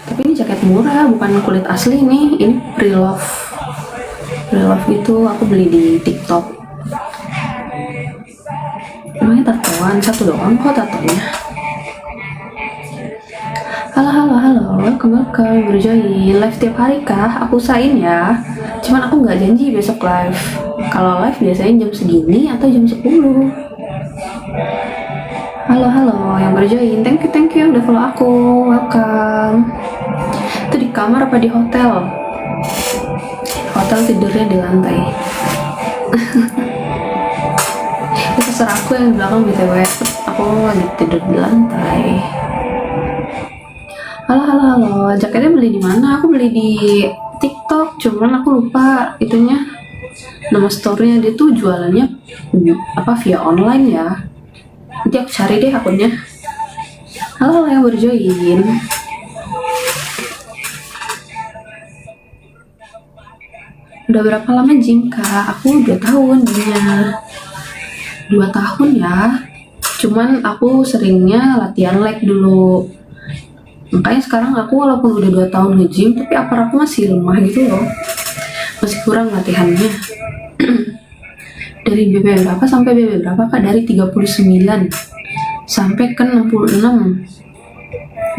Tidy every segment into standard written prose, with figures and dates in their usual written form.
Tapi ini jaket murah, bukan kulit asli nih. Ini pre-love gitu. Aku beli di TikTok. Emangnya tatoan satu doang kok tatonya. Halo, welcome berjoin live tiap hari kah? Aku usahain ya. Cuman aku nggak janji besok live. Kalau live biasanya jam segini atau jam 10. Halo yang berjoin. Thank you udah follow aku. Welcome. Itu di kamar apa di hotel? Hotel tidurnya di lantai. Itu terserah aku yang di belakang BTW. Aku lagi tidur di lantai. Halo. Jaketnya beli di mana? Aku beli di TikTok, cuman aku lupa itunya. Nama store-nya dia tuh jualannya via online ya. Nanti aku cari deh akunnya. Halo yang berjoin. Udah berapa lama gym kak? Aku 2 tahun gymnya. 2 tahun ya. Cuman aku seringnya latihan leg dulu. Makanya sekarang aku walaupun udah 2 tahun nge-gym, tapi upper aku masih lemah gitu loh. Masih kurang latihannya. Dari BB berapa sampai BB berapa kak? Dari 39 sampai ke 66.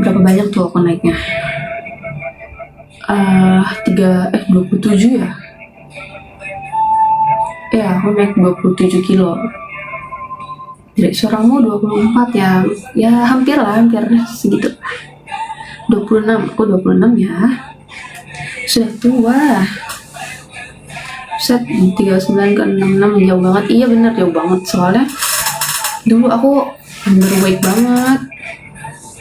Berapa banyak tuh aku naiknya? 27 ya? Ya, aku naik 27 kilo. Jadi seorangmu 24 ya. Ya hampir segitu. 26, aku 26 ya. Sudah tua. Set 39 ke 66 jauh banget. Iya bener jauh banget. Soalnya dulu aku underweight banget.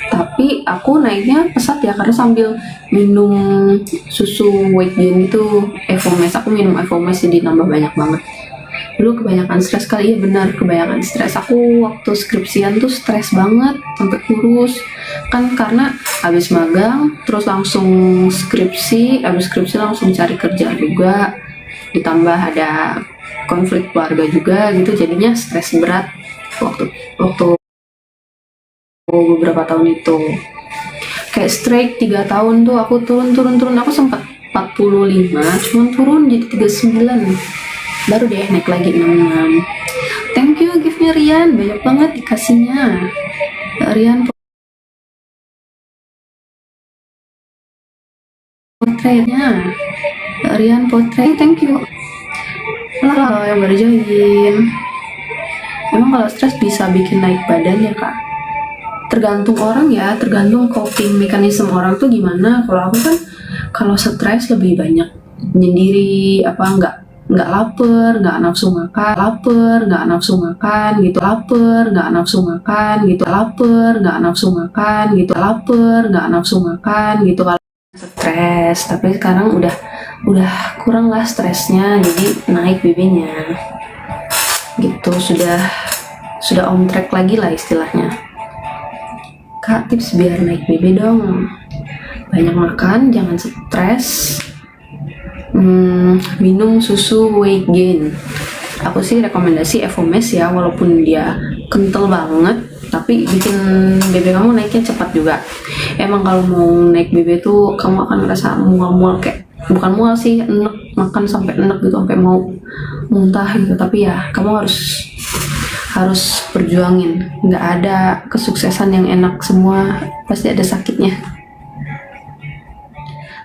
Tapi aku naiknya pesat ya karena sambil minum susu weight gain itu Evomes. Aku minum Evomes jadi nambah banyak banget. Dulu kebanyakan stres kali, iya benar kebanyakan stres. Aku waktu skripsian tuh stres banget sampai kurus kan karena habis magang terus langsung skripsi, habis skripsi langsung cari kerja juga, ditambah ada konflik keluarga juga gitu, jadinya stres berat waktu beberapa tahun itu. Kayak straight 3 tahun tuh aku turun, aku sempat 45 cuman turun jadi 39, baru deh naik lagi 66. Thank you give me Rian, banyak banget dikasihnya Rian potretnya. Rian potret, thank you. Halo yang baru join. Emang kalau stres bisa bikin naik badan ya kak? Tergantung orang ya, tergantung coping mechanism orang tuh gimana. Kalau aku kan kalau stres lebih banyak menyendiri, nggak lapar, nggak nafsu makan gitu kalau stres. Tapi sekarang udah kurang lah stresnya, jadi naik BB-nya gitu, sudah on track lagi lah istilahnya. Kak, tips biar naik BB dong. Banyak makan, jangan stres, minum susu weight gain. Aku sih rekomendasi Evomes ya, walaupun dia kental banget tapi bikin BB kamu naiknya cepat juga. Emang kalau mau naik BB tuh kamu akan ngerasa mual-mual, kayak bukan mual sih, enek, makan sampai enek gitu, sampai mau muntah gitu. Tapi ya kamu harus perjuangin. Nggak ada kesuksesan yang enak, semua pasti ada sakitnya.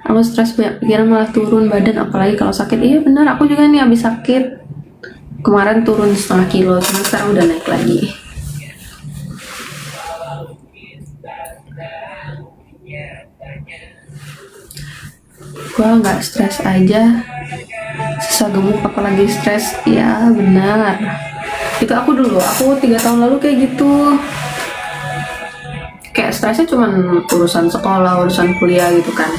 Aku stres banyak pikiran malah turun badan, apalagi kalau sakit. Iya benar, aku juga nih habis sakit kemarin turun 0,5 kilo, cuma sekarang udah naik lagi. Gua nggak stres aja susah gemuk apalagi stres. Ya benar, itu aku 3 tahun lalu kayak gitu, kayak stresnya cuman urusan sekolah, urusan kuliah gitu kan,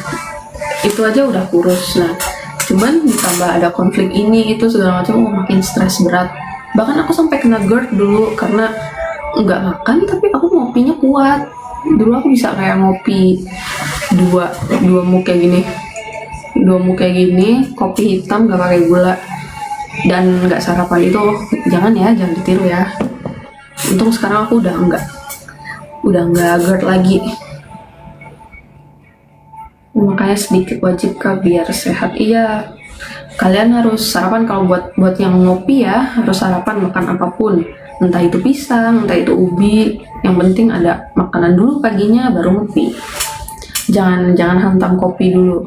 itu aja udah kurus. Nah cuman ditambah ada konflik ini itu segala macam, makin stres berat. Bahkan aku sampai kena GERD dulu karena nggak makan tapi aku ngopinya kuat. Dulu aku bisa kayak ngopi dua mug kayak gini, kopi hitam gak pakai gula dan nggak sarapan. Itu jangan ditiru ya. Untung sekarang aku udah nggak GERD lagi. makanya sedikit wajib kak biar sehat. Iya, kalian harus sarapan. Kalau buat yang ngopi ya, harus sarapan, makan apapun, entah itu pisang, entah itu ubi, yang penting ada makanan dulu paginya baru ngopi. Jangan hantam kopi dulu.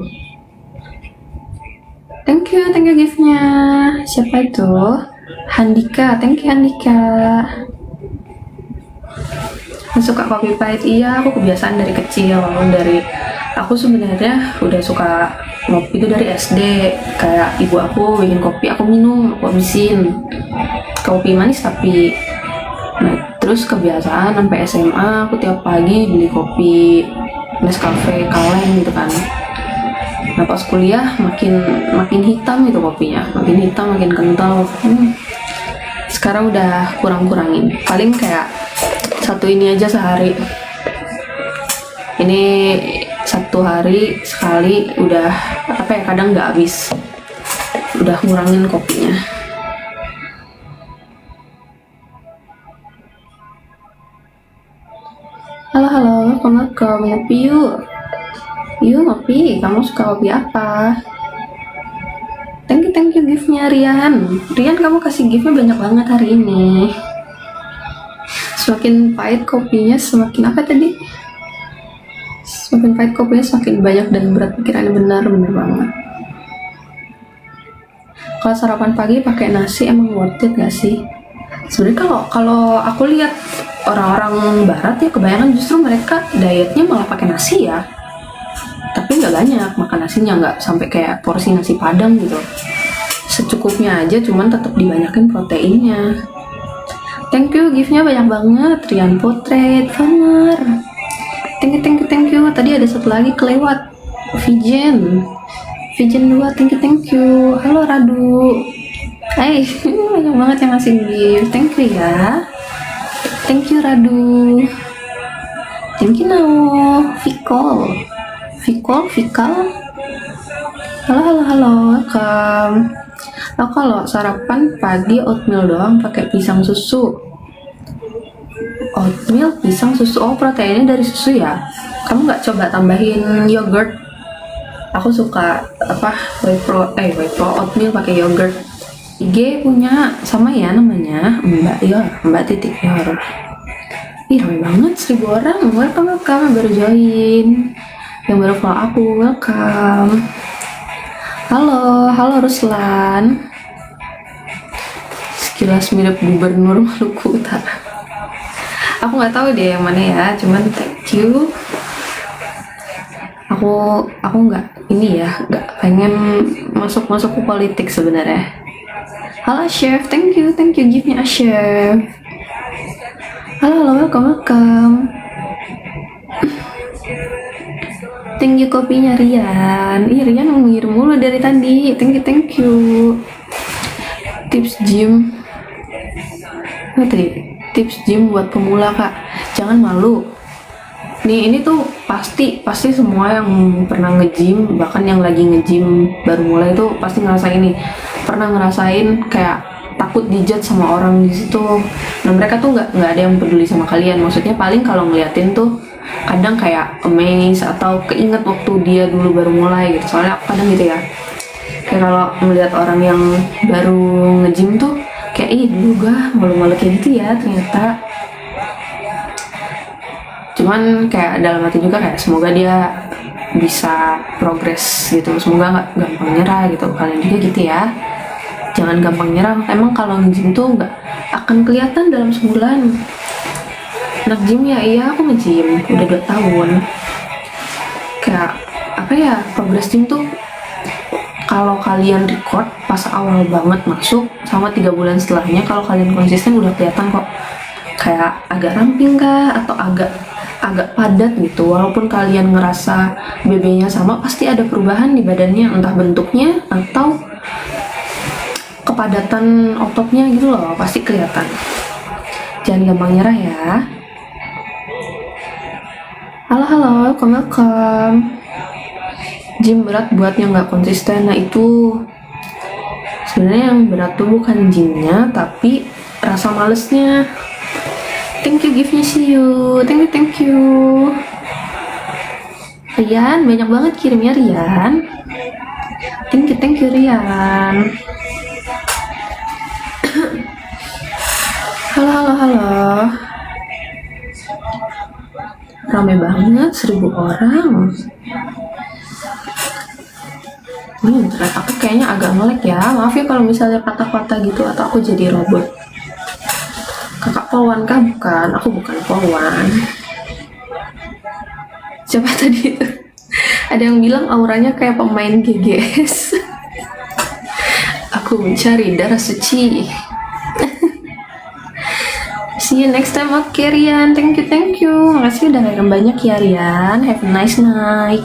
Thank you gift-nya. Siapa itu? Handika. Thank you Handika. Suka kopi pahit. Iya, aku kebiasaan dari kecil. Aku sebenarnya udah suka ngopi itu dari SD. Kayak ibu aku bikin kopi, aku minum, aku habisin. Kopi manis tapi. Nah, terus kebiasaan sampai SMA aku tiap pagi beli kopi Nescafe kaleng gitu kan. Nah pas kuliah makin hitam itu kopinya, makin hitam, makin kental. Sekarang udah kurangin, paling kayak satu ini aja sehari. Ini satu hari sekali udah kadang nggak habis, udah ngurangin kopinya. Halo, Assalamualaikum. Ngopi yuk. Yuk ngopi. Kamu suka kopi apa? Thank you gift-nya Rian. Rian, kamu kasih gift-nya banyak banget hari ini. Semakin pahit kopinya, semakin apa tadi? Semakin pahit kopinya, semakin banyak dan berat pikirannya. Benar banget. Kalau sarapan pagi pakai nasi emang worth it gak sih? Sebenarnya kalau aku lihat orang-orang barat ya, kebanyakan justru mereka dietnya malah pakai nasi ya, tapi nggak banyak makan nasinya, nggak sampai kayak porsi nasi padang gitu, secukupnya aja, cuman tetap dibanyakin proteinnya. Thank you giftnya banyak banget. Rian Potret Farmer, thank you. Tadi ada satu lagi kelewat, Vijen 2, thank you. Halo Radu. Hai, banyak banget yang ngasih gift. Thank you ya. Thank you Radu. Thank you Nao. Vikal. Halo. Welcome. Aku kalau sarapan pagi oatmeal doang pakai pisang susu. Oatmeal pisang susu. Oh, proteinnya dari susu ya. Kamu nggak coba tambahin yogurt? Aku suka whey pro oatmeal pakai yogurt. IG punya sama ya namanya Mbak Titik Yor. Ih ramai banget, 1000 orang. Welcome baru join, yang baru follow aku, welcome. Halo Ruslan. Sekilas mirip gubernur Maluku Utara. Aku nggak tahu deh yang mana ya, cuman thank you. Aku nggak nggak pengen masuk ke politik sebenarnya. Halo chef, thank you give me a chef. Halo, welcome. Thank you kopinya Rian. Rian ngirim mulu dari tadi. Thank you. Tips gym. Apa tadi? Tips gym buat pemula kak. Jangan malu. Nih ini tuh pasti semua yang pernah nge-gym, bahkan yang lagi nge-gym baru mulai itu pasti pernah ngerasain kayak takut dijudge sama orang di situ. Nah mereka tuh nggak ada yang peduli sama kalian. Maksudnya paling kalau ngeliatin tuh kadang kayak amazed atau keinget waktu dia dulu baru mulai gitu. Soalnya aku kadang gitu ya, kayak kalau ngeliat orang yang baru nge-gym tuh kayak dulu gua malu-malu kayak gitu ya ternyata. Cuman kayak dalam hati juga kayak semoga dia bisa progres gitu, semoga nggak gampang nyerah gitu. Kalian juga gitu ya, jangan gampang nyerah. Emang kalau nge-gym tuh nggak akan kelihatan dalam sebulan. Anak gym ya, iya aku nge-gym udah 2 tahun. Kayak progres gym tuh kalau kalian record pas awal banget masuk sama 3 bulan setelahnya, kalau kalian konsisten udah kelihatan kok, kayak agak ramping kah atau agak padat gitu. Walaupun kalian ngerasa BB-nya sama, pasti ada perubahan di badannya, entah bentuknya atau kepadatan ototnya gitu loh, pasti kelihatan. Jangan gampang nyerah ya. Halo, welcome. Gym berat buat yang nggak konsisten. Nah itu sebenarnya yang berat tuh bukan gymnya, tapi rasa malesnya. Thank you giftnya, see you. Thank you. Rian, banyak banget kirimnya Rian. Thank you Rian. Halo. Rame banget, 1000 orang. Internet aku kayaknya agak nge-lag ya. Maaf ya kalau misalnya patah-patah gitu atau aku jadi robot. Kakak polwan kah? Bukan, aku bukan polwan. Siapa tadi itu? Ada yang bilang auranya kayak pemain GGS. Aku mencari darah suci. See you next time. Oke Rian, thank you. Makasih udah ngirim banyak ya Rian. Have a nice night.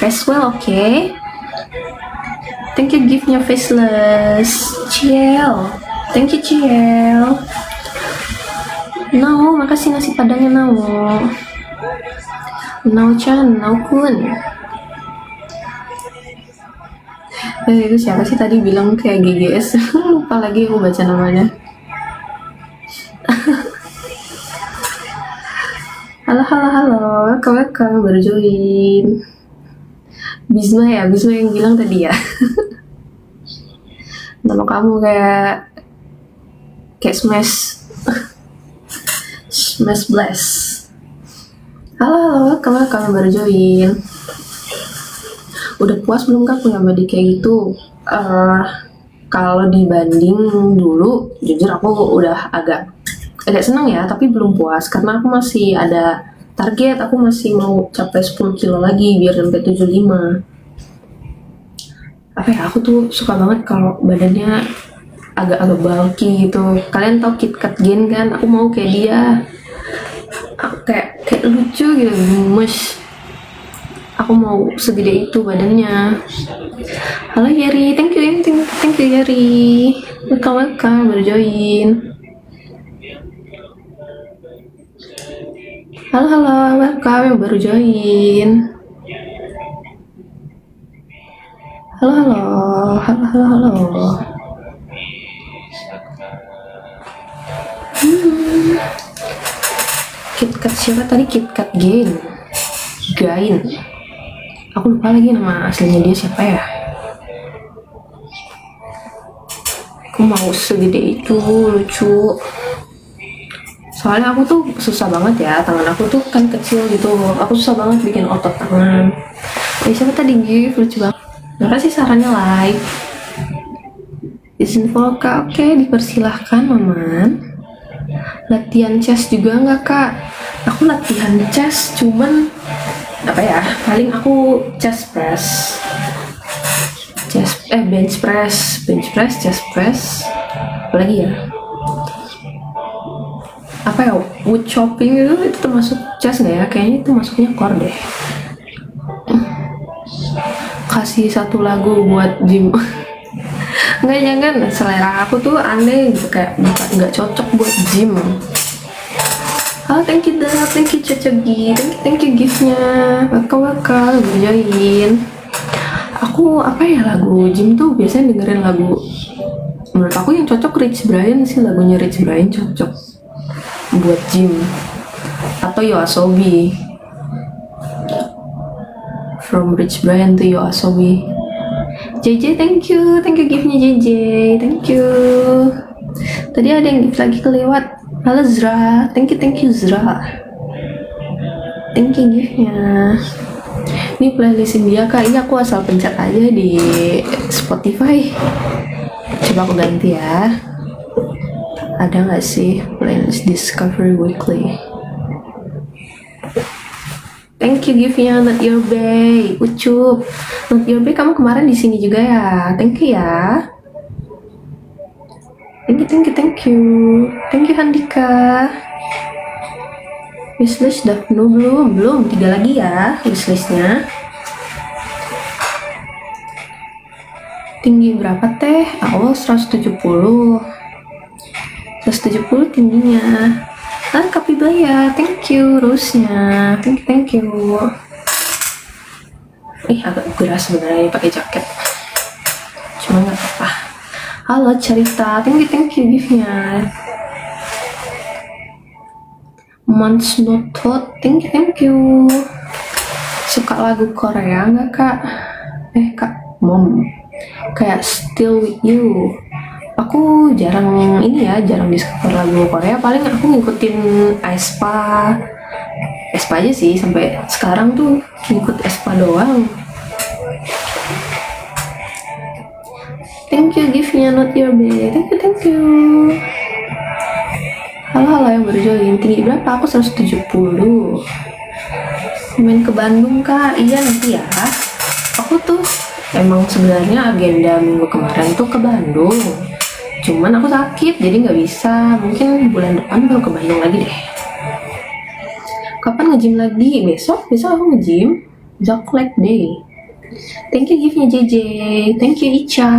Rest well, okay? Thank you giftnya faceless. Ciel, thank you Ciel. No, makasih nasi padangnya No. No-chan, No-kun. Itu siapa sih tadi bilang kayak GGS? Lupa lagi aku baca namanya. Halo. Welcome, baru join. Bisma yang bilang tadi ya. Nama kamu kayak Smash Blast. Halo, kamu baru join. Udah puas belum kak punya body kayak gitu? Kalau dibanding dulu, jujur aku udah agak seneng ya, tapi belum puas karena aku masih ada target. Aku masih mau capai 10 kilo lagi biar sampai 75. Apa ya, aku tuh suka banget kalau badannya agak bulky gitu. Kalian tau KitKat Gen kan? Aku mau kayak dia. Aku kayak lucu gitu, gemes. Aku mau segede itu badannya. Halo Yeri, thank you Yeri. Welcome, baru join. Halo, welcome yang baru join. Halo. KitKat siapa tadi? KitKat Gain. Aku lupa lagi nama aslinya dia siapa ya. Aku mau segede itu, lucu. Soalnya aku tuh susah banget ya, tangan aku tuh kan kecil gitu. Aku susah banget bikin otot tangan. Siapa tadi gift, lucu banget. Makasih sarannya like. Izin follow kak, oke dipersilahkan Maman. Latihan chest juga nggak kak? Aku latihan chest cuman apa ya, paling aku chest press, bench press, chest press, apalagi ya, apa ya, wood chopping itu termasuk chest nggak ya? Kayaknya itu masuknya core deh. Kasih satu lagu buat gym. Nggak, jangan, selera aku tuh aneh gitu, kayak nggak cocok buat gym. Thank you Dap, thank you Cocogi, thank you giftnya. Welcome, join. Aku apa ya, lagu gym tuh biasanya dengerin lagu, menurut aku yang cocok Rich Brian sih, lagunya Rich Brian cocok buat gym. Atau Yoasobi, From Rich Brian to Yoasobi. JJ, thank you giftnya JJ, thank you. Tadi ada yang gift lagi kelewat. Halo Zra, thank you Zra, thank you giftnya. Ini playlistin dia kak, ini aku asal pencet aja di Spotify. Coba aku ganti ya. Ada nggak sih playlist Discovery Weekly? Thank you giftnya Not Your Bay, Ucup. Not Your Bay, kamu kemarin di sini juga ya? Thank you ya. Thank you Handika. Wishlist udah penuh belum? 3 lagi ya wishlistnya. Tinggi berapa teh? 170 tingginya. Kapibaya, thank you. Rose-nya, thank you. Agak gerah sebenarnya pakai jaket, cuma nggak apa-apa. Halo Cerita, thank you giftnya. Months Not Hot, thank you. suka lagu Korea nggak kak? Kak, mom, kayak Still With You. Aku jarang jarang discover lagu Korea. Paling aku ngikutin aespa aja sih, sampai sekarang tuh ngikut aespa doang. Thank you, give me a not your bed. Thank you. Halo yang baru join. Tinggi berapa? Aku 170. Main ke Bandung kak? Iya nanti ya. Aku tuh emang sebenarnya agenda minggu kemarin tuh ke Bandung. Cuman aku sakit jadi nggak bisa. Mungkin bulan depan baru ke Bandung lagi deh. Kapan nge-gym lagi? Besok aku nge-gym. Besok leg day. Thank you gift-nya JJ. Thank you Ica.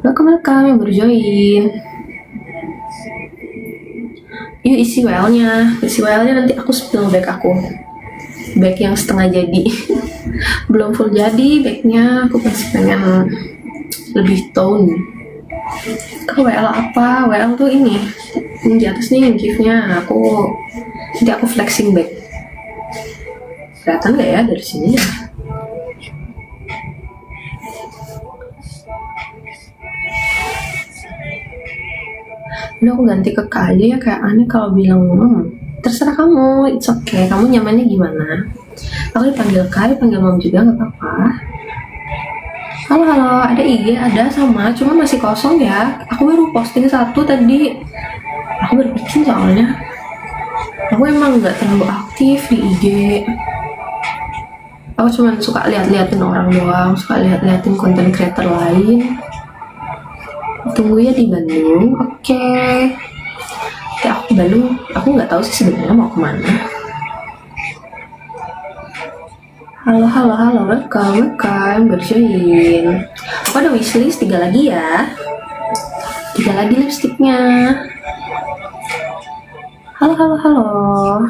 Welcome yang baru join. Yuk isi WL-nya. Isi WL-nya nanti aku spill bag aku. Bag yang setengah jadi. Belum full jadi bagnya. Aku masih pengen lebih tone. Ke WL apa? WL tuh ini. Ini di atas nih gift-nya. Nanti aku flexing bag. Kelihatan gak ya dari sini ya? Udah aku ganti ke K aja ya, kayak aneh kalau bilang terserah kamu, it's okay, kamu nyamannya gimana. Aku dipanggil K, dipanggil mom juga gak apa-apa. Halo, ada IG, ada sama, cuma masih kosong ya. Aku baru posting satu tadi. Aku baru bikin soalnya. Aku emang gak terlalu aktif di IG. Aku cuma suka lihat-liatin orang doang, suka lihat-liatin konten creator lain. Tunggu ya di Bandung, oke. Ya aku Bandung, aku nggak tahu sih sebenarnya mau kemana. Halo, welcome, berjoin. Aku ada wishlist 3 lagi ya. 3 lagi lipstiknya. Halo.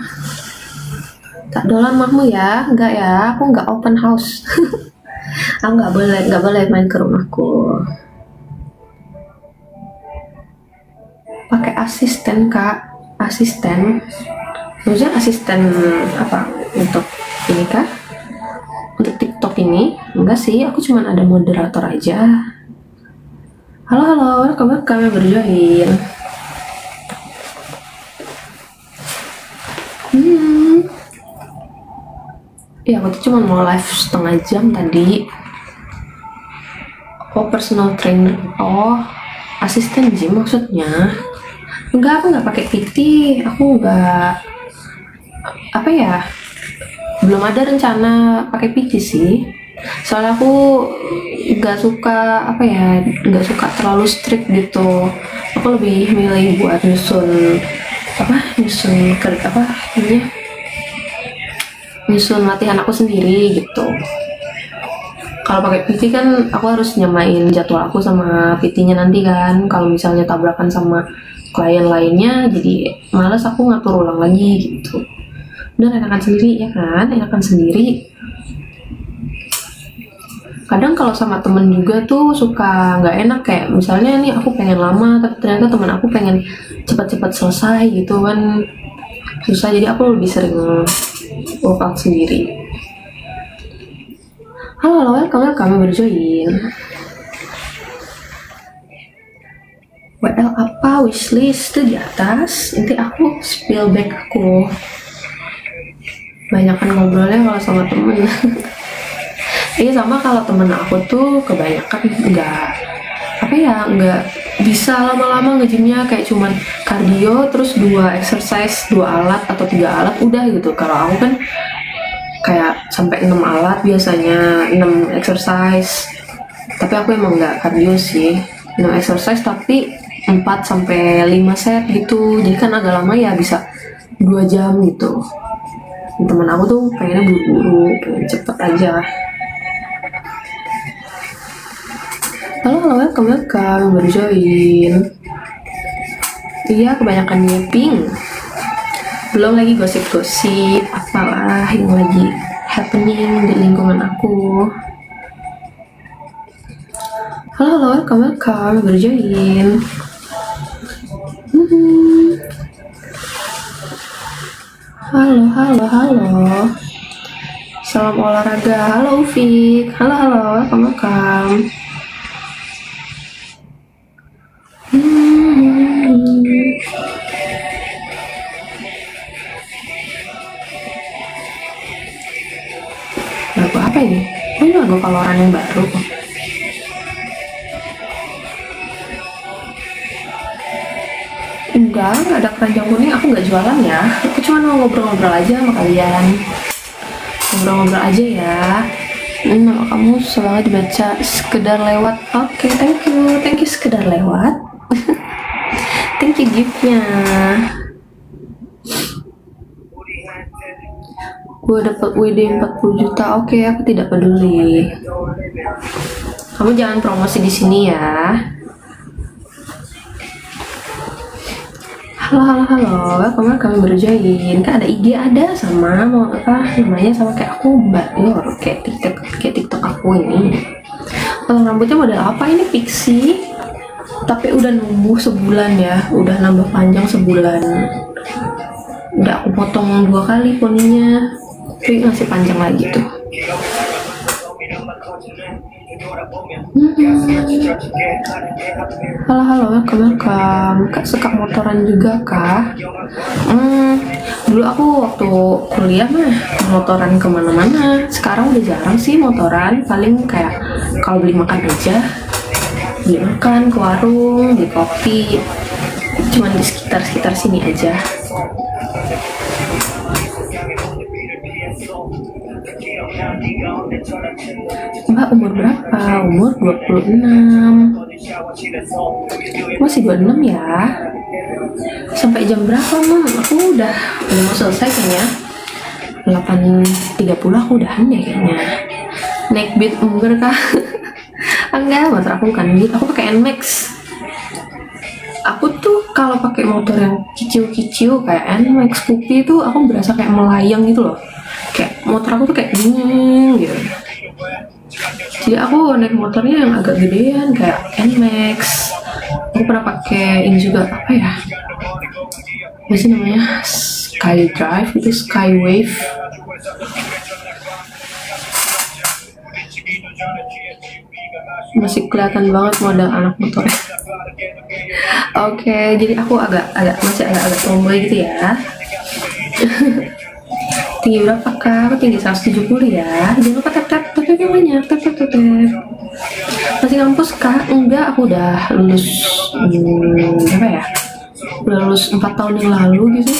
Tak dolan mahmu ya? Enggak ya, aku nggak open house. Aku nggak boleh main ke rumahku. Pakai asisten kak, maksudnya asisten apa untuk ini kak, untuk TikTok ini? Enggak sih, aku cuma ada moderator aja. Halo, kami berjoin. Ya aku tuh cuma mau live setengah jam tadi. Oh personal trainer, oh asisten gym maksudnya. Enggak, aku nggak pakai PT, aku nggak belum ada rencana pakai PT sih. Soalnya aku nggak suka terlalu strict gitu. Aku lebih milih buat nyusun latihan aku sendiri gitu. Kalau pakai PT kan aku harus nyamain jadwal aku sama PT-nya nanti kan. Kalau misalnya tabrakan sama klien lainnya, jadi males aku ngatur ulang lagi gitu. Udah enakan sendiri ya kan, enakan sendiri. Kadang kalau sama temen juga tuh suka nggak enak, kayak misalnya nih aku pengen lama, tapi ternyata temen aku pengen cepat-cepat selesai gitu kan, susah. Jadi aku lebih sering workout sendiri. Halo, kami berjoin. WL apa wishlist tuh di atas. Nanti aku spill back aku. Banyakan ngobrolnya kalau sama temen. Iya sama, kalau temen aku tuh kebanyakan nggak bisa lama-lama nge-gymnya, kayak cuman cardio terus 2 exercise, 2 alat atau 3 alat udah gitu. Kalau aku kan kayak sampai 6 alat biasanya, 6 exercise. Tapi aku emang nggak cardio sih, 6 exercise tapi 4-5 set gitu. Jadi kan agak lama ya, bisa 2 jam gitu. Temen aku tuh pengennya buru-buru, pengen cepet aja. Halo, welcome baru join. Iya, kebanyakan nyeping. Belum lagi gosip-gosip apalah yang lagi happening di lingkungan aku. Halo, welcome baru join. Halo. salam olahraga. Halo Ufik, halo, welcome. Lagu apa ini? Oh, ini lagu Valorant yang baru. Enggak ada keranjang kuning, aku nggak jualan ya. Aku cuma mau ngobrol-ngobrol aja sama kalian. Ngobrol-ngobrol aja ya. Nama kamu selalu dibaca sekedar lewat. Oke, thank you sekedar lewat. Thank you giftnya. Gue dapat WD 40 juta. Oke, aku tidak peduli. Kamu jangan promosi di sini ya. Halo, kemarin kami baru join. Kan ada IG ada sama mau apa namanya sama kayak aku Mbak Yor, kayak TikTok aku ini. Kalau rambutnya model apa ini pixie? Tapi udah numbuh sebulan ya, udah nambah panjang sebulan. Udah aku potong 2 kali poninya, tapi masih panjang lagi tuh. Halo, welcome. Kak suka motoran juga kah? Dulu aku waktu kuliah mah motoran kemana-mana. Sekarang udah jarang sih motoran, paling kayak kalau beli makan aja. Beli makan ke warung, beli kopi, cuman di sekitar sini aja. Mbak umur berapa? Umur 26. Masih 26 ya? Sampai jam berapa, Mam? Aku udah mau selesai kayaknya. 8.30 aku udahan ya kayaknya. Naik beat umur kah? Enggak, motor aku bukan beat, aku pakai NMAX. Aku tuh kalau pakai motor yang kicau kayak NMAX Puppy itu aku berasa kayak melayang gitu loh. Kayak motor aku tuh kayak gitu. Jadi aku naik motornya yang agak gedean kayak NMAX. Aku pernah pakai ini juga apa ya? Apa sih namanya? Skydrive itu Skywave. Masih kelihatan banget modal anak motor. Oke, jadi aku masih agak tomboy gitu ya. Tinggi berapa kak? Aku tinggi 170 ya. Jangan lupa tap yang banyak, tap. Masih ngampus kak? Enggak, aku udah lulus berapa ya? Udah lulus 4 tahun yang lalu gitu.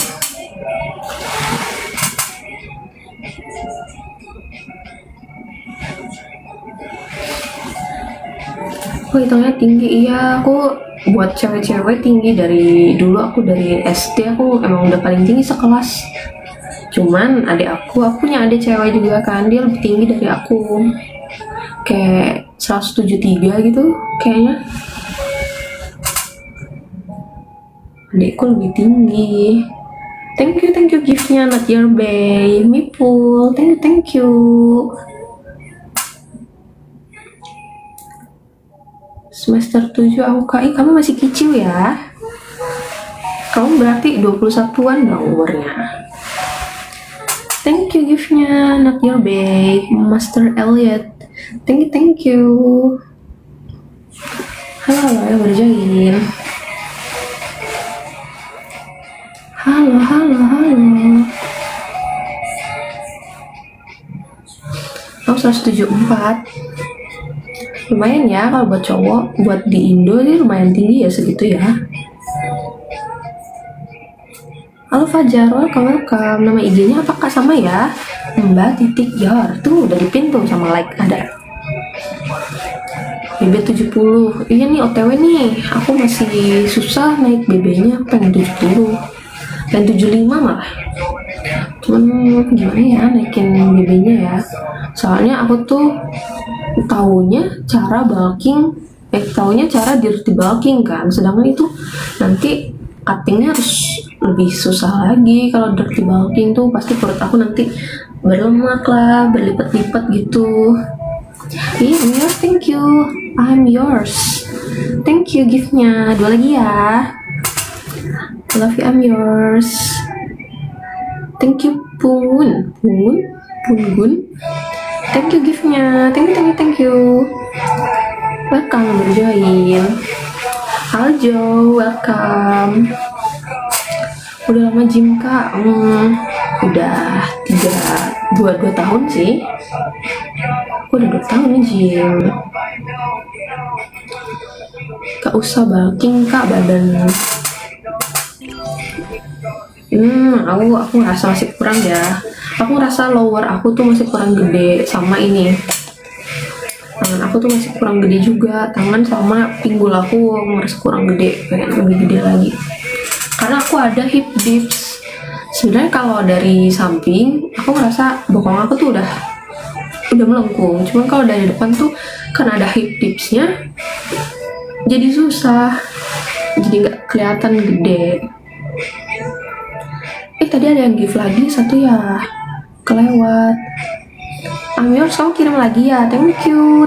Aku hitungnya tinggi, iya. Aku buat cewek-cewek tinggi dari dulu. Aku dari SD aku emang udah paling tinggi sekelas. Cuman adik aku punya adik cewek juga kan, dia lebih tinggi dari aku, kayak 173 gitu kayaknya. Adikku lebih tinggi. Thank you giftnya, not your babe. Mipul, thank you. Semester 7 aku KI, kamu masih kecil ya. Kamu berarti 21-an dong umurnya. Thank you giftnya, not your babe, Master Elliot. Thank you. Halo, yang baru join. Halo. Aku 174. Lumayan ya kalau buat cowok, buat di Indo ini lumayan tinggi ya segitu ya. Halo Fajar, welcome. Nama IG-nya apakah sama ya? Mbak titik Yor. Tuh udah dipin tuh sama like ada. BB 70. Iya nih OTW nih. Aku masih susah naik BB-nya. Aku pengen 70. Dan 75 malah. Cuman gimana ya naikin BB-nya ya. Soalnya aku tuh taunya cara dirty bulking kan. Sedangkan itu nanti cuttingnya harus lebih susah lagi. Kalau dirty bulking tuh pasti perut aku nanti berlemak lah, berlipat-lipat gitu. Iya, thank you. I'm yours. Thank you giftnya. 2 lagi ya. Love you, I'm yours. Thank you Pun. Thank you giftnya. Thank you. Welcome berjoin. Halo Jo, welcome. Udah lama gym kak? Udah 2 tahun sih. Udah 2 tahun nih gym. Gak usah bulking kak badan. Aku ngerasa masih kurang ya. Aku ngerasa lower aku tuh masih kurang gede sama ini. Tangan aku tuh masih kurang gede juga. Tangan sama pinggul aku ngerasa kurang gede, pengen lebih gede lagi. Karena aku ada hip dips. Sebenarnya kalau dari samping, aku ngerasa bokong aku tuh udah melengkung. Cuman kalau dari depan tuh karena ada hip dipsnya, jadi susah. Jadi nggak kelihatan gede. Tadi ada yang give lagi satu ya, kelewat. Amir, kamu kirim lagi ya. Thank you.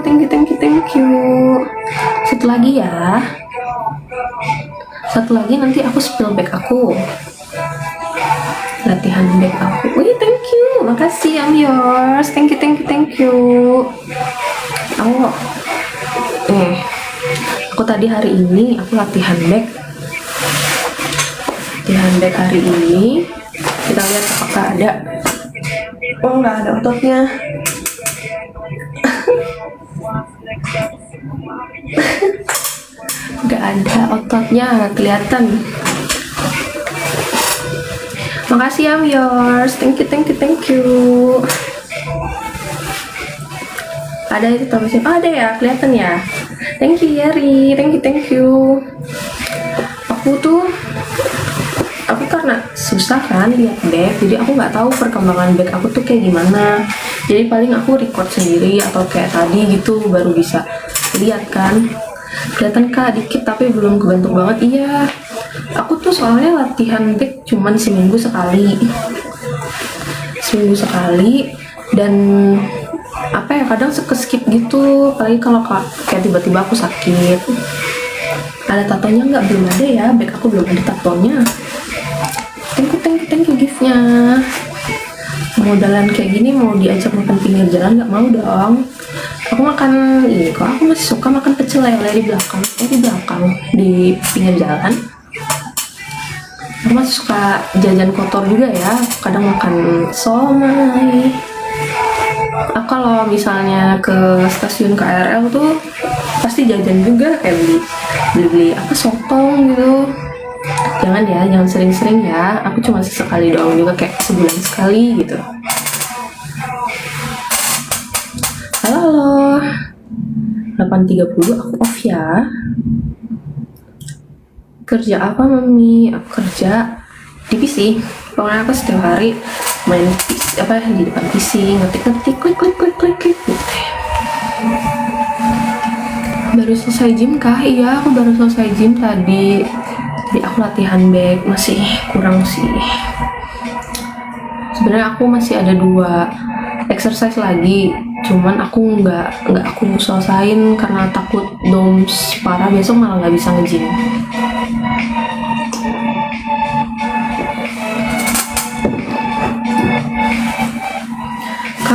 Satu lagi ya. Satu lagi nanti aku spill back aku. Latihan back aku. Wih, thank you. Makasih, I'm yours. Thank you. Aku tadi hari ini aku latihan back hari ini. Kita lihat apakah ada. Nggak ada ototnya. Nggak ada ototnya, kelihatan. Makasih, I'm yours. Thank you. Ada itu tahu ada ya, kelihatan ya. Thank you Yeri, thank you. Aku karena susah kan lihat back, jadi aku nggak tahu perkembangan back aku tuh kayak gimana. Jadi paling aku record sendiri atau kayak tadi gitu baru bisa lihat kan. Kelihatan kak dikit tapi belum kebentuk banget. Iya, aku tuh soalnya latihan back cuman seminggu sekali dan kadang skip gitu, apalagi kalau kayak tiba-tiba aku sakit. Ada tatonya nggak? Belum ada ya, back aku belum ada tatonya. Thank you giftnya. Modalan kayak gini mau diajak makan pinggir jalan nggak mau dong. Aku makan ini kok, aku masih suka makan pecel lele di belakang di pinggir jalan. Aku masih suka jajan kotor juga ya, kadang makan somai. Aku kalau misalnya ke stasiun KRL tuh pasti jajan juga, kayak beli sotong gitu. Jangan sering-sering ya, aku cuma sesekali doang juga, kayak sebulan sekali gitu. Halo 8.30 aku off ya. Kerja apa mami? Aku kerja di PC. Pokoknya aku setiap hari main PC, di depan PC, ngetik klik gitu. Baru selesai gym kah? Iya, aku baru selesai gym tadi. Jadi aku latihan back, masih kurang sih. Sebenarnya aku masih ada 2 exercise lagi, cuman aku nggak aku selesain karena takut DOMS parah, besok malah nggak bisa nge-gym.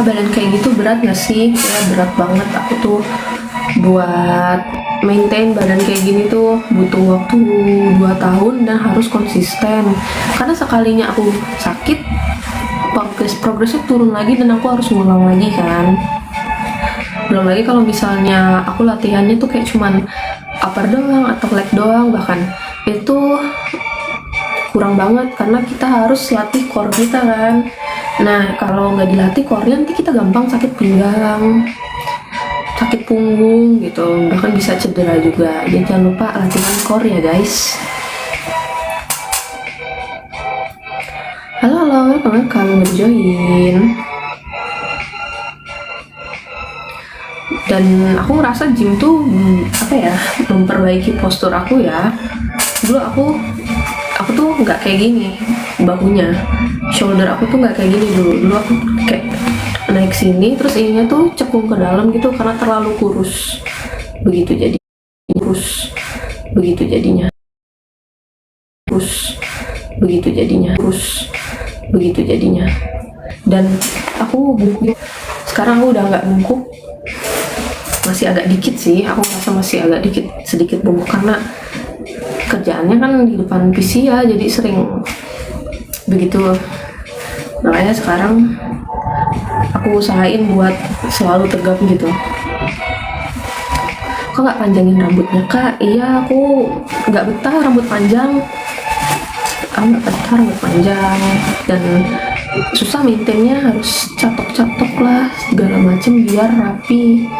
Badan kayak gitu berat gak sih? Ya berat banget. Aku tuh buat maintain badan kayak gini tuh butuh waktu 2 tahun dan harus konsisten. Karena sekalinya aku sakit, progresnya turun lagi dan aku harus ngulang lagi kan. Belum lagi kalau misalnya aku latihannya tuh kayak cuman upper doang atau leg doang, bahkan itu kurang banget karena kita harus latih core kita kan. Nah, kalau nggak dilatih core-nya nanti kita gampang sakit pinggang, sakit punggung gitu, bahkan bisa cedera juga. Jadi jangan lupa latihan core ya guys. Halo, kamu berjoin. Dan aku ngerasa gym tuh memperbaiki postur aku ya. Dulu aku tuh nggak kayak gini bahunya, shoulder aku tuh nggak kayak gini dulu aku kayak naik sini terus ininya tuh cekung ke dalam gitu karena terlalu kurus, begitu jadinya dan aku bungkuk. Sekarang aku udah nggak bungkuk, masih agak dikit sih, aku merasa masih agak sedikit bungkuk karena kerjaannya kan di depan PC ya, jadi sering begitu. Makanya sekarang aku usahain buat selalu tegap gitu. Kok nggak panjangin rambutnya kak? Iya, aku nggak betah rambut panjang. Aku nggak betah rambut panjang dan susah maintainnya, harus catok-catok lah segala macem biar rapi.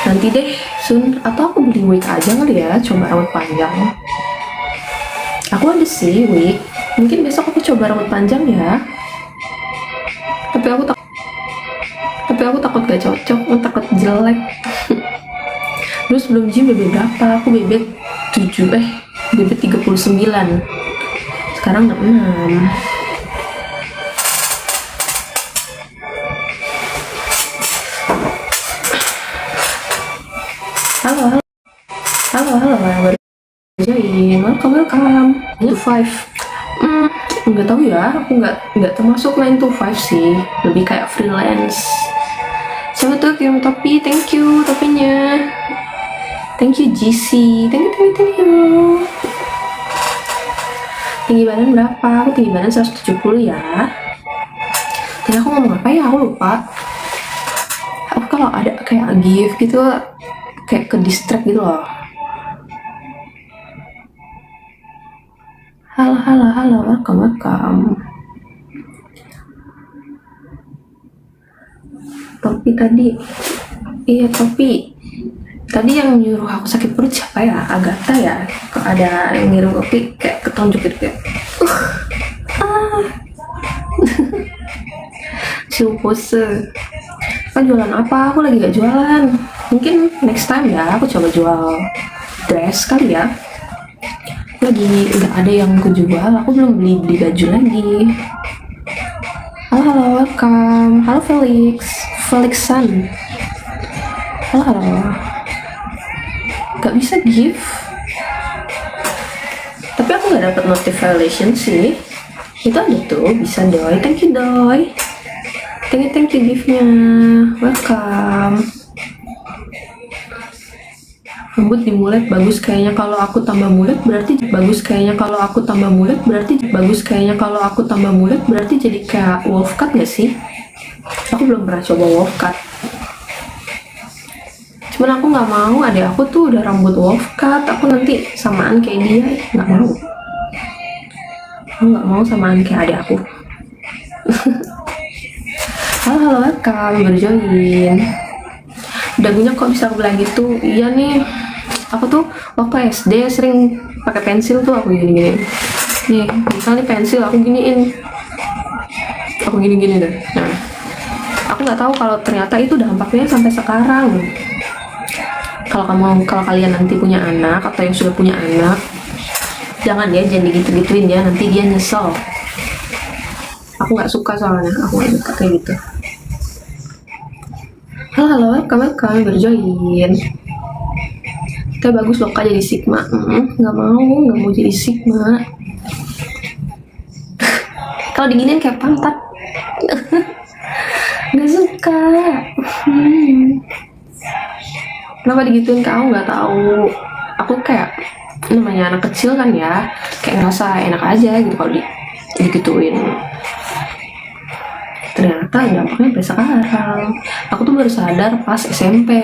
Nanti deh soon, atau aku beli wig aja kali ya, coba rambut panjang. Aku ada sih wig, mungkin besok aku coba rambut panjang ya. Tapi aku takut gak cocok, aku takut jelek. Dulu sebelum gym BB berapa? Aku BB 39. Sekarang 66. Halo, yang baru join, welcome to 5. Nggak tahu ya, aku nggak termasuk 9 to 5 sih, lebih kayak freelance. Siapa tuh kirim topi? Thank you topinya. Thank you GC, thank you. Tinggi badan berapa? Aku tinggi badan 170 ya. Tadi aku ngomong apa ya? Aku lupa. Aku kalau ada kayak gift gitu, kayak ke distract gitu loh. Halo, welcome. Topi tadi, iya topi. Tadi yang nyuruh aku sakit perut siapa ya? Agatha ya? Kok ada yang ngirim topi kayak ketonjok gitu kayak. Siu pose. Kan jualan apa? Aku lagi gak jualan. Mungkin next time ya aku coba jual dress kali ya. Lagi nggak ada yang aku jual, aku belum beli baju lagi. Halo, welcome. Halo Felixan. Halo. Gak bisa gift, tapi aku nggak dapat notification sih. Itu ada tuh, bisa doi. Thank you doi. Thank you giftnya. Welcome. Rambut dimulet bagus kayaknya, kalau aku tambah mulet berarti jadi kayak wolf cut gak sih? Aku belum pernah coba wolf cut, cuman aku nggak mau adik aku tuh udah rambut wolf cut, aku nanti samaan kayak dia, nggak mau. Aku nggak mau samaan kayak adik aku. halo kak, berjoin. Dagunya kok bisa aku bilang gitu? Iya nih, aku tuh waktu SD sering pakai pensil tuh aku gini-gini. Nih, misalnya pensil aku giniin. Aku gini-gini deh. Nah, aku nggak tahu kalau ternyata itu dampaknya sampai sekarang. Kalau kalian nanti punya anak atau yang sudah punya anak, jangan digitu-gituin ya, nanti dia nyesel. Aku nggak suka soalnya, aku nggak suka kayak gitu. Halo, welcome berjoin. Kita bagus loh kak jadi Sigma. Nggak mau jadi Sigma. Kalau diginiin kayak pantat. Nggak suka. Kenapa digituin kak? Aku nggak tahu. Aku kayak namanya anak kecil kan ya, kayak ngerasa enak aja gitu kalau digituin. Ternyata dampaknya sampai sekarang. Aku tuh baru sadar pas SMP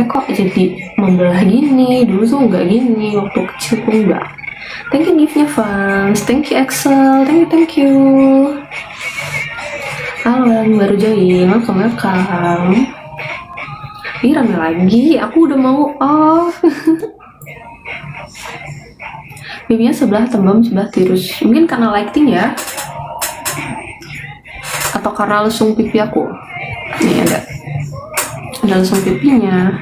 kok jadi membelah gini. Dulu tuh nggak gini, waktu kecil tuh enggak. Thank you giftnya fans, thank you Excel, thank you. Halo yang baru join, welcome. Ih rame lagi, aku udah mau off. Bibinya sebelah tembem, sebelah tirus. Mungkin karena lighting ya, atau karena lesung pipi aku. Nih ada lesung pipinya.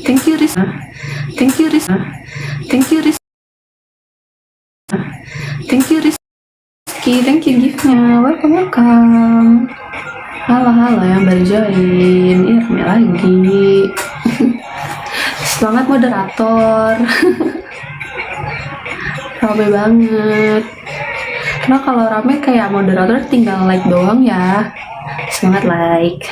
Thank you Rizky, thank you giftnya. Welcome. Halo yang baru join. Ih rame lagi. Semangat moderator. Rame banget. Karena kalau rame kayak moderator tinggal like doang ya. Semangat like.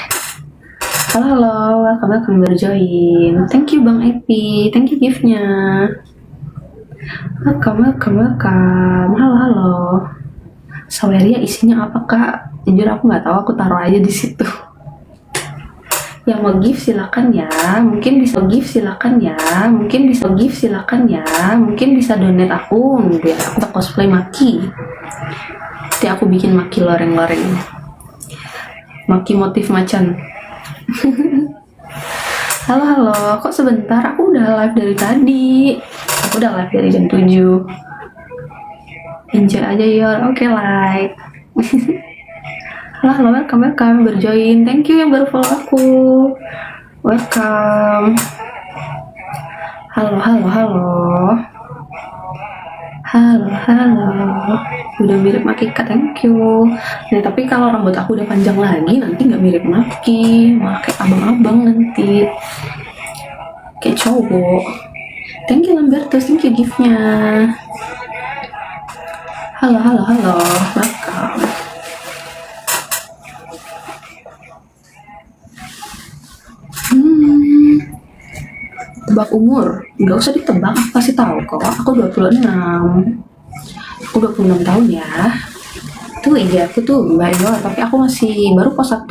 Halo, welcome baru join. Thank you Bang Epi, thank you gift-nya. Welcome. Halo. Saweria isinya apa kak? Jujur aku nggak tahu, aku taruh aja di situ. Yang mau gift silakan ya. Mungkin bisa gift silakan ya. Mungkin bisa donate aku biar aku cosplay Maki. Nanti aku bikin Maki loreng-loreng. Maki motif macan. Halo, kok sebentar? Aku udah live dari tadi. Aku udah live dari jam 7. Enjoy aja Yor, oke like. Halo, welcome berjoin. Thank you yang baru follow aku. Welcome. Halo. Udah mirip Maki kak, thank you. Nah tapi kalau rambut aku udah panjang lagi nanti nggak mirip Maki, malah kayak abang-abang nanti, kayak cowok. Thank you Lambertus, thank you giftnya. Halo, welcome. Tebak umur, nggak usah ditebak, aku kasih tahu kok. Aku 26 tahun ya. Tuh iya aku tuh Mbak Io, tapi aku masih baru pos 1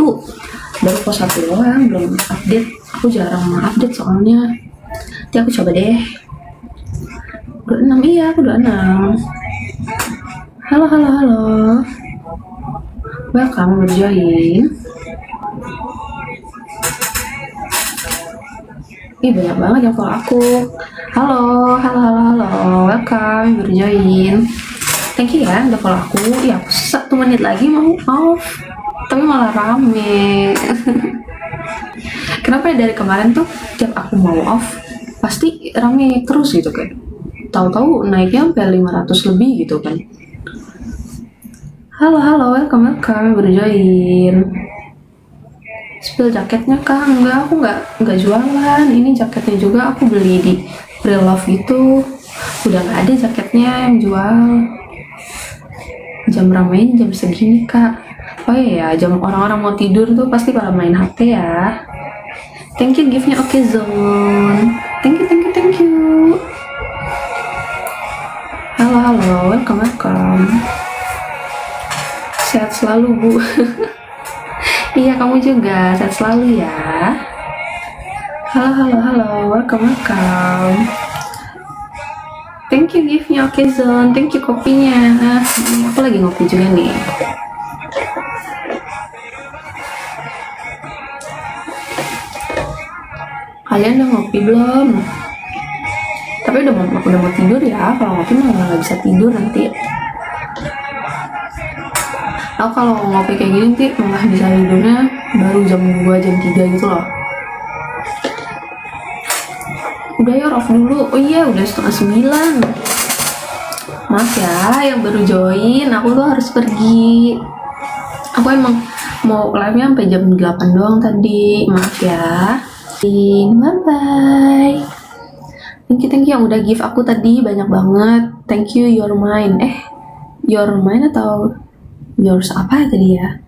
doang, belum update. Aku jarang update soalnya. Nanti aku coba deh. 26, iya aku 26. Halo. Welcome berjoin. Ih banyak banget yang follow aku. Halo. Welcome berjoin. Thank you ya udah follow aku. Ya aku 1 menit lagi mau off, tapi malah rame. Kenapa ya dari kemarin tuh tiap aku mau off pasti rame terus gitu kan. Tahu-tahu naiknya sampai 500 lebih gitu kan. Halo, welcome berjoin. Spill jaketnya kak? Enggak, aku nggak jualan. Ini jaketnya juga aku beli di Pre-Love gitu. Udah nggak ada jaketnya yang jual. Jam ramein jam segini kak. Oh iya, jam orang-orang mau tidur tuh pasti pada main HP ya. Thank you giftnya Oke Zone. Thank you. Halo, welcome. Sehat selalu bu. Iya kamu juga, sehat selalu ya. Halo, welcome. Thank you giftnya Oke Zone, thank you kopinya. Aku lagi ngopi juga nih. Kalian udah ngopi belum? Tapi udah mau tidur ya. Kalau ngopi malah nggak bisa tidur nanti. Aku kalau ngopi kayak gini nanti malah bisa tidurnya baru jam 2, jam 3 gitu loh. Udah ya off dulu. Oh iya udah 8:30. Maaf ya yang baru join, aku tuh harus pergi. Aku emang mau live-nya sampai jam 8 doang tadi. Maaf ya. Bye bye. Thank you yang udah give aku tadi banyak banget. Thank you your mine. Your mine atau yours apa tadi ya?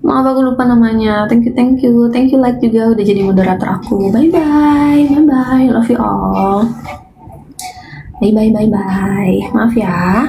Maaf aku lupa namanya. Thank you like juga udah jadi moderator aku. Bye bye. Love you all. Bye. Maaf ya.